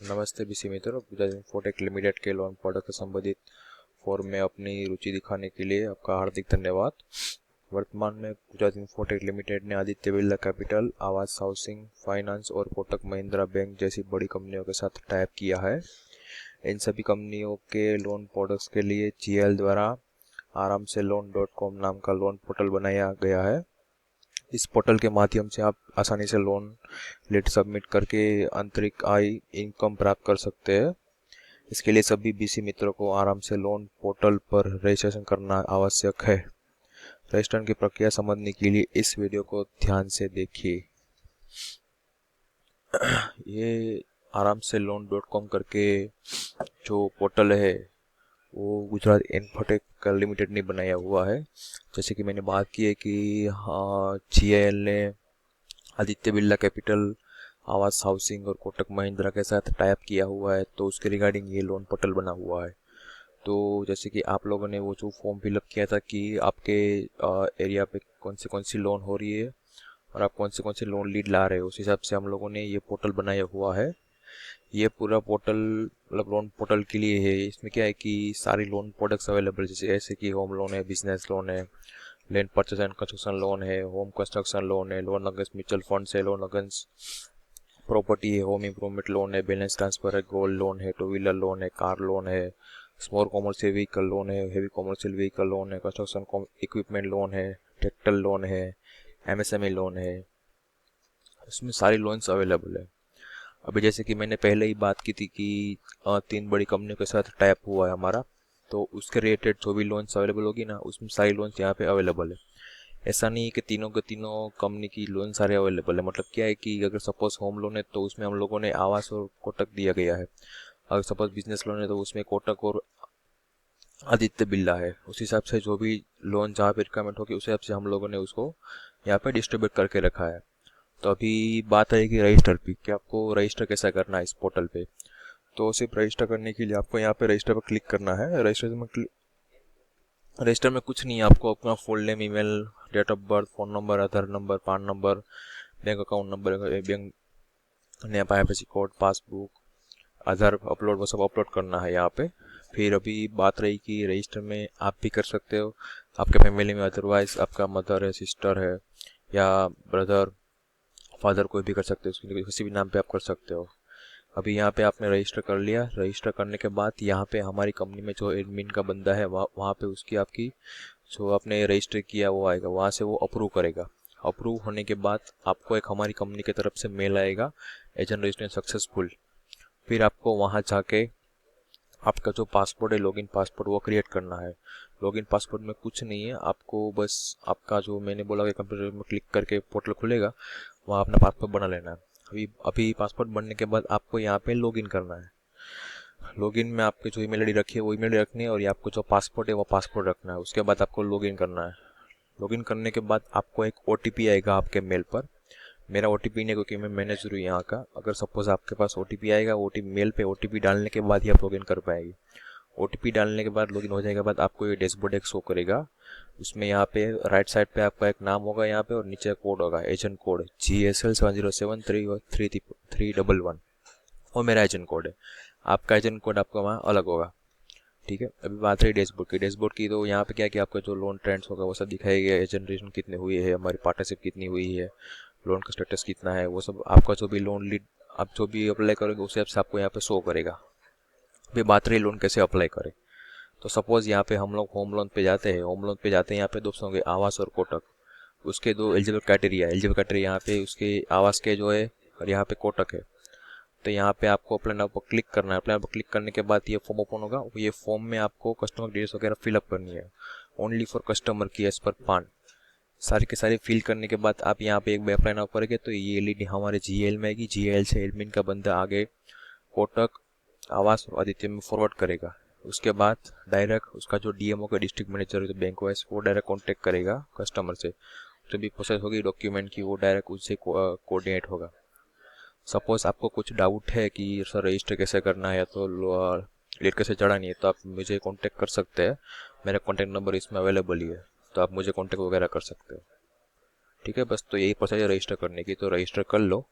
नमस्ते बीसी मित्रों, Bajaj infotech limited के लोन प्रोडक्ट से संबंधित फोरम में अपनी रुचि दिखाने के लिए आपका हार्दिक धन्यवाद। वर्तमान में बजाज इन्फोटेक लिमिटेड ने आदित्य बिरला कैपिटल, आवास हाउसिंग फाइनेंस और कोटक महिंद्रा बैंक जैसी बड़ी कंपनियों के साथ टाइप किया है। इन सभी कंपनियों के लोन प्रोडक्ट्स के लिए जीएल द्वारा आराम से लोन.com नाम का लोन पोर्टल बनाया गया है। इस पोर्टल के माध्यम से आप आसानी से लोन लेटर सबमिट करके आंतरिक आय इनकम प्राप्त कर सकते हैं। इसके लिए सभी बीसी मित्रों को आराम से लोन पोर्टल पर रजिस्ट्रेशन करना आवश्यक है। रजिस्ट्रेशन की प्रक्रिया समझने के लिए इस वीडियो को ध्यान से देखिए। ये आराम से लोन.com करके जो पोर्टल है वो गुजरात इन्फोटेक लिमिटेड ने बनाया हुआ है। जैसे कि मैंने बात की है कि जीआईएल ने आदित्य बिरला कैपिटल, आवास हाउसिंग और कोटक महिंद्रा के साथ टाइप किया हुआ है, तो उसके रिगार्डिंग ये लोन पोर्टल बना हुआ है। तो जैसे कि आप लोगों ने वो जो फॉर्म फिलअप किया था कि आपके एरिया पे कौन सी लोन हो रही है और आप कौन से लोन लीड ला रहे हो, उस हिसाब से हम लोगों ने ये पोर्टल बनाया हुआ है। ये पूरा पोर्टल मतलब लोन पोर्टल के लिए है। इसमें क्या है कि सारी लोन प्रोडक्ट्स अवेलेबल, जैसे ऐसे कि होम लोन है, बिजनेस लोन है, land purchase and construction loan है, होम कंस्ट्रक्शन लोन है, लोन अगेंस्ट म्यूचुअल फंड्स है, लोन अगेंस्ट प्रॉपर्टी है, होम इम्प्रूवमेंट लोन है, बैलेंस ट्रांसफर है, गोल्ड लोन है, टू व्हीलर लोन है, कार लोन है, स्मॉल कॉमर्शियल व्हीकल लोन है, हेवी कॉमर्शियल व्हीकल लोन है, कंस्ट्रक्शन इक्विपमेंट लोन है, ट्रैक्टर लोन है, एमएसएमई लोन है। इसमें सारी लोन्स अवेलेबल है। अभी जैसे कि मैंने पहले ही बात की थी कि 3 बड़ी कंपनियों के साथ टाइप हुआ है हमारा, तो उसके रिलेटेड जो भी लोन्स अवेलेबल होगी ना, उसमें सारी लोन्स यहाँ पे अवेलेबल है। ऐसा नहीं है कि तीनों के तीनों कंपनी की लोन सारे अवेलेबल है। मतलब क्या है कि अगर सपोज होम लोन है तो उसमें हम लोगों ने आवास और कोटक दिया गया है। अगर सपोज बिजनेस लोन है तो उसमें कोटक और आदित्य बिरला है। उस हिसाब से जो भी लोन जहाँ पे रिक्वायरमेंट होगी उस हिसाब से हम लोगों ने उसको यहाँ पे डिस्ट्रीब्यूट करके रखा है। तो अभी बात रहेगी रजिस्टर की कि आपको रजिस्टर कैसा करना है इस पोर्टल पे। तो सिर्फ रजिस्टर करने के लिए आपको यहाँ पे रजिस्टर पर क्लिक करना है। रजिस्टर में कुछ नहीं है, आपको अपना full name, email, date of birth, phone number, Aadhaar number, PAN number, bank account number, bank नया IFSC code, passbook, Aadhaar upload, वो सब अपलोड करना है यहाँ पे। फिर अभी बात रही कि रजिस्टर में आप भी कर सकते हो, आपके फैमिली में अदरवाइज आपका मदर है, सिस्टर है या ब्रदर, फादर, कोई भी कर सकते हो, उसके किसी भी नाम पे आप कर सकते हो। अभी यहाँ पे आपने रजिस्टर कर लिया। रजिस्टर करने के बाद यहाँ पे हमारी कंपनी में जो एडमिन का बंदा है वहाँ पे उसकी आपकी जो आपने रजिस्टर किया वो आएगा, वहाँ से वो अप्रूव करेगा। अप्रूव होने के बाद आपको एक हमारी कंपनी की तरफ से मेल आएगा, एजेंट रजिस्ट्रेशन सक्सेसफुल। फिर आपको वहाँ जाके आपका जो पासपोर्ट है, लॉगिन पासपोर्ट, वो क्रिएट करना है। लॉगिन पासपोर्ट में कुछ नहीं है, आपको बस आपका जो मैंने बोला कि कंप्यूटर में क्लिक करके पोर्टल खुलेगा, वहाँ अपना पासपोर्ट बना लेना है। अभी पासपोर्ट बनने के बाद आपको यहाँ पे लॉगिन करना है। लॉगिन में आपके जो ईमेल आईडी रखी है वो ईमेल रखनी है और ये आपको जो पासपोर्ट है वो पासपोर्ट रखना है। उसके बाद आपको लॉगिन करना है। लॉगिन करने के बाद आपको एक ओटीपी आएगा आपके मेल पर। मेरा ओटीपी नहीं, क्योंकि मैं मैनेजर हूँ यहाँ का। अगर सपोज आपके पास ओटीपी आएगा, ओटीपी मेल पे ओटीपी डालने के बाद ही आप लॉगिन कर पाएंगे। ओटीपी डालने के बाद, लॉगिन हो जाने के बाद आपको ये डैशबोर्ड एक शो करेगा। उसमें यहाँ पे राइट साइड पे आपका एक नाम होगा यहाँ पे और नीचे कोड होगा, एजेंट कोड GSL 70731311। वो मेरा एजेंट कोड है। आपका एजेंट कोड आपका वहाँ अलग होगा। ठीक है। अभी बात रही डैशबोर्ड की तो यहाँ पे क्या कि आपका जो लोन ट्रेंड्स होगा वो सब दिखाई गया, एजेंट रेशन कितने हुए हैं, हमारी पार्टनरशिप कितनी हुई है, लोन का स्टेटस कितना है, वो सब आपका जो भी लोन लीड आप जो भी अप्लाई करोगे उस हिसाब से आपको यहाँ पे शो करेगा। अभी बात रही लोन कैसे अप्लाई करें। तो सपोज यहाँ पे हम लोग होम लोन पे जाते हैं। यहाँ पे दोस्तों के आवास और कोटक, उसके दो एलिजिबल क्राइटेरिया यहाँ पे उसके आवास के जो है और यहाँ पे कोटक है। तो यहाँ पे आपको अप्लाई नाउ पर क्लिक करना है। अप्लाई पर क्लिक करने के बाद ये फॉर्म ओपन होगा। ये फॉर्म में आपको कस्टमर डिटेल्स वगैरह फिलअप करनी है, ओनली फॉर कस्टमर की एज पर पान। सारी के सारी फिल करने के बाद आप यहाँ पे एक बार अप्लाई नाउ करेंगे तो ये एलईडी हमारे जीएल में आएगी। जीएल से एडमिन का बंदा आगे कोटक, आवास और आदित्य में फॉरवर्ड करेगा। उसके बाद डायरेक्ट उसका जो डीएमओ का डिस्ट्रिक्ट मैनेजर जो बैंक वाइज वो डायरेक्ट कॉन्टेक्ट करेगा कस्टमर से। जो भी प्रोसेस होगी डॉक्यूमेंट की वो डायरेक्ट उससे कोऑर्डिनेट होगा। सपोज आपको कुछ डाउट है कि सर रजिस्टर कैसे करना है या तो लेट कैसे चढ़ानी है, तो आप मुझे कांटेक्ट कर सकते हैं। मेरा कांटेक्ट नंबर इसमें अवेलेबल ही है, तो आप मुझे कांटेक्ट वगैरह कर सकते हो। ठीक है, बस तो यही प्रोसेस है रजिस्टर करने की, तो रजिस्टर कर लो।